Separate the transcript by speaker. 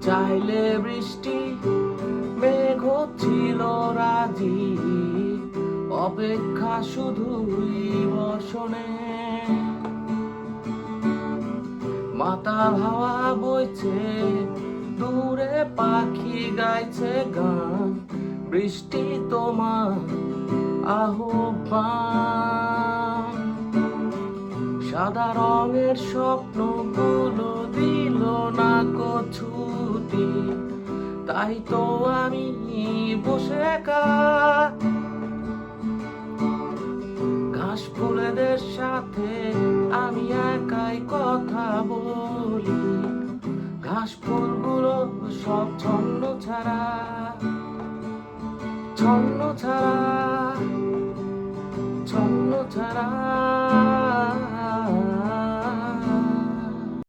Speaker 1: চাইলে বৃষ্টি, মেঘ ছিল রাজি, অপেক্ষা শুধুই বর্ষণে। মাতাল হাওয়া বইছে, দূরে পাখি গাইছে গান, বৃষ্টি তোমার আহ্বান। সাদা রঙের স্বপ্নগুলো দিল না ছুটি, তাই তো আমি বসে একা। ঘাস ফুলেদের সাথে আমি একাই কথা বলি, ঘাস ফুলগুলো সব ছন্ন ছাড়া, ছন্ন ছাড়া, ছন্ন ছাড়া।